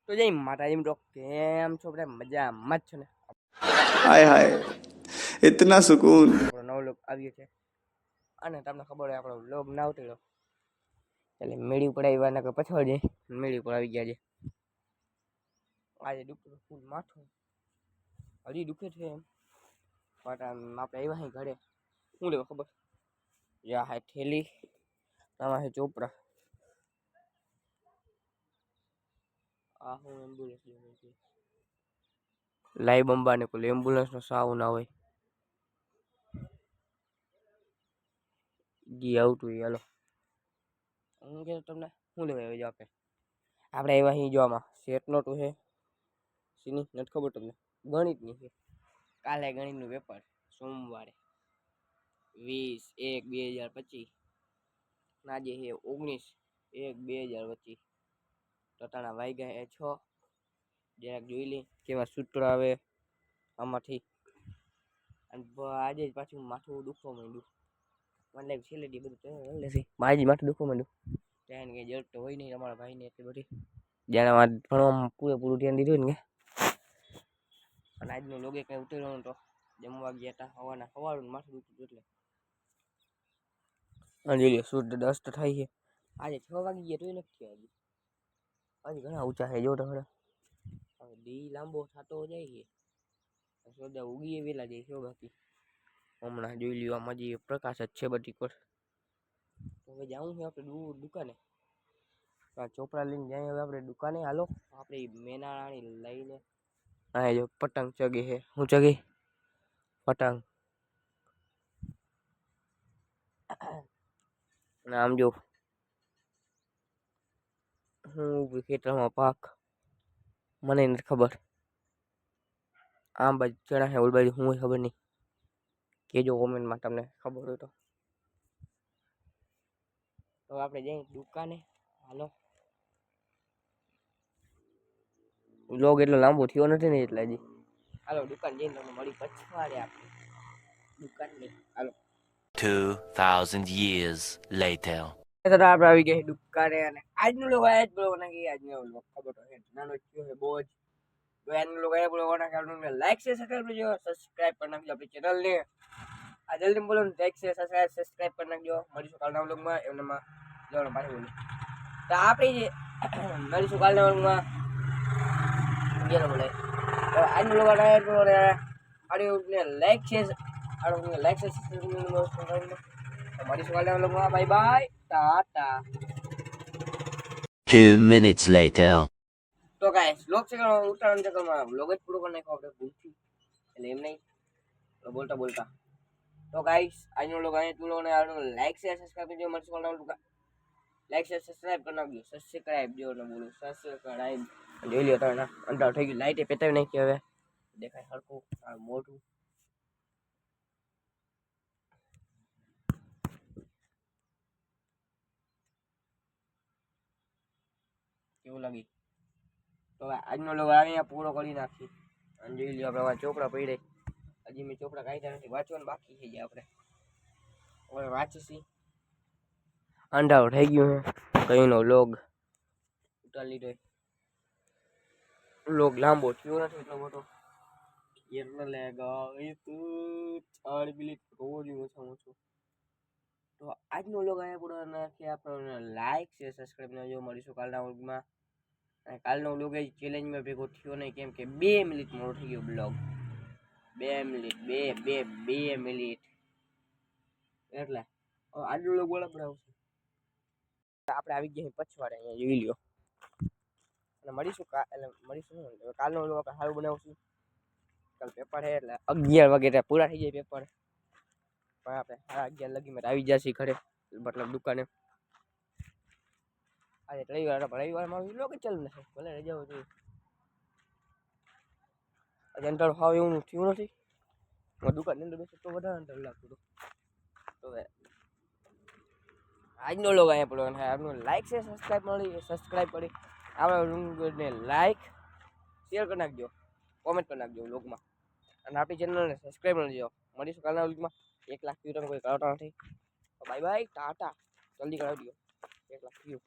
તો જય માતાજી મિત્રો, કેમ છો? બધા મજામાં જ છો ને? हाय हाय इतना सुकून। આપણો નવો લોક આવ્યો છે અને તમને ખબર હોય આપણો લોક ના ઉતર્યો એટલે મેળી ઉપર આવ્યા ને પછવાડ જાય મેળી ઉપર આવી ગયા છે. આજે દુખતું ફૂલ માથું હજી દુખે છે એમ, પણ આપણે આવ્યા અહીં ઘરે શું લેવા ખબર? યા હે થેલી, આમાં હે ચોપડા, આ હું એમ્બ્યુલન્સ લેવા છે. લાઈ બંબા ને કોઈ એમ્બ્યુલન્સ નો સાવ ના હોય જી આવતું હાલો. હું કે તમને શું લેવા આવ્યો આપણે આવ્યા અહીં જોવામાં સેટ નોટું છે સીની નથી ખબર તમને? ગણિતની છે. કાલે ગણિતનું પેપર સોમવારે 20/1/2025 આજે છે 19/1/2025. ટટાણા વાગ્યા એ 6. જરાક જોઈ લે કેવા સૂત્ર આવે આમાંથી. અને આજે જ પાછું માથું દુખવા માંડ્યું. મને છેલ્લે દી બધું માજી માથું દુખવા માંડ્યું. ત્યાં કઈ જરૂર તો હોય નહીં તમારા ભાઈને એટલી બધી, જ્યારે ભણવામાં પૂરેપૂરું ધ્યાન દીધું ને. અને આજનો લોગે કઈ ઉતર્યો નતો, જમવા ગયા હતા સવારનું માથું દુખતું એટલે જોઈ શુદ્ધ દસ્ત થાય છે. આજે 6 વાગી ગયા તોય નથી થયો. હજી ઘણા ઊંચા છે જો તો ખરા. હવે દી લાંબો થતો જાય છે, સોદા ઉગીએ વેલા જાય છે બાકી. હમણાં જોઈ લ્યો આમાં જે પ્રકાશ જ છે બધી પર. હવે જાવું છે આપણે દુકાને, ચોપડા લઈને જાય. હવે આપણે દુકાને હાલો, આપણે મેનાળાની લઈને. હા જો પતંગ ચગે છે. હું ચગે? પતંગ. આમ જો હું ખેતરમાં પાક મને નથી ખબર. આમ બાજુ ચણા છે, ઓલ બાજુ હું ખબર નહીં. કેજો કોમેન્ટમાં તમને ખબર હોય તો. તો આપણે જઈ દુકાને હાલો. લોગ એટલો લાંબો થયો નથી ને એટલે હજી હાલો દુકાન જઈને તમને મળી પછવાડે આપણે દુકાન ની હાલો. 2000 years later. આપણે આવી ગયા દુકાને અને આજનું લોગ આયા જ બોલવાના કે આજનો લોગ ખબર તો છે નાનો થયો છે બહુ જ. તો આજનું લોગ આયા બોલવાના કે લાઈક છે સબસ્ક્રાઇબ કરજો, સબસ્ક્રાઇબ કરી નાખજો આપણી ચેનલ ને. આ જલ્દી બોલો ને, લાઈક છે સબસ્ક્રાઇબ કરી નાખજો. મળીશું કાલના વ્લોગમાં. એમનામાં જવાનું પાછું બોલું તો આપણે જે મળીશું કાલના વ્લોગમાં. ગેલો બોલે તો આજનું લોગ આયા બોલે આડિયોને લાઈક છે, આડિયોને લાઈક છે સબસ્ક્રાઇબ કરી મળીશું કાલના વ્લોગમાં. Bye bye, Tata. 2 minutes later. તો ગાઈસ લોક છે ઉતારણ ચક્કરમાં વ્લોગ જ પૂરો કરી નાખ્યો આપણે ભૂલથી, એટલે એમ નહીં બોલતા બોલતા. તો ગાઈસ આજનો વ્લોગ અહીંયા પૂરો ને આવડો લાઈક શેર સબસ્ક્રાઇબ કરજો. મળશું કાલના વ્લોગમાં. લાઈક શેર સબસ્ક્રાઇબ કરી નાખજો. સબસ્ક્રાઇબ જો ન બોલું સબસ્ક્રાઇબ જોઈ લ્યો તમે. અંધારું થઈ ગયું, લાઈટ પેટાવી નાખી. હવે દેખાય હરખું મોઢું. કેવું લાગી? તો આજનો લોગ અહીંયા પૂરો કરી નાખી. અને જોઈ લ્યો આપણે ચોપડા પડ્યા. હજી મેં ચોપડા કાઢ્યા નથી, વાંચવાનું બાકી થઈ જાય. આપણે હવે વાંચીશી. અંધારું થઈ ગયું છે, કઈનો લોગ ઉતારી લીધો. લોગ લાંબો થયો નથી એટલો મોટો એટલે લેગા એ તું 4 મિનિટ રોજ ઓછામાં ઓછું. તો આજનો લોગ અહીંયા પૂરો નાખી. આપણને લાઈક છે સબસ્ક્રાઇબ ન જો. મળીશું કાલના વ્લોગમાં. અને કાલનો વ્લોગ એ ચેલેન્જમાં ભેગો થયો નહીં, કેમ કે 2 મિનિટ મોડો થઈ ગયો બ્લોગ. 2 મિનિટ 2 મિનિટ એટલે આજનો વ્લોગ બરાબર આવશે. આપણે આવી ગયા પછવાડે, અહીંયા જોઈ લ્યો. અને મળીશું કાલનો વ્લોગ આપણે સારું બનાવશું. કાલ પેપર છે એટલે 11 વાગે પૂરા થઈ જાય પેપર. પણ આપણે 11:30 લગીમાં આવી જશે ઘરે, મતલબ દુકાને. આજે રવિવારમાં વ્લોગ જ ચાલુ નથી, ભલે રજાઓ જોઈએ. આજે અંતર હાવ એવું થયું નથી. દુકાનની અંદર બેસે તો વધારે અંતર લાગતું હતું. તો હવે આજનો લોગ અહીંયા પડ્યો. આપનું લાઈક છે સબસ્ક્રાઇબ કરી આપણે લાઈક શેર કરી નાખજો, કોમેન્ટ કરી નાખજો વ્લોગમાં. અને આપણી ચેનલને સબસ્ક્રાઇબ કરી દેજો. મળીશું કાલના વ્લોગમાં. 1 લાખ વ્યૂ તમે કોઈ કરાવતા નથી. Bye bye, Tata. જલ્દી કરાવી દો 1 લાખ વ્યૂ.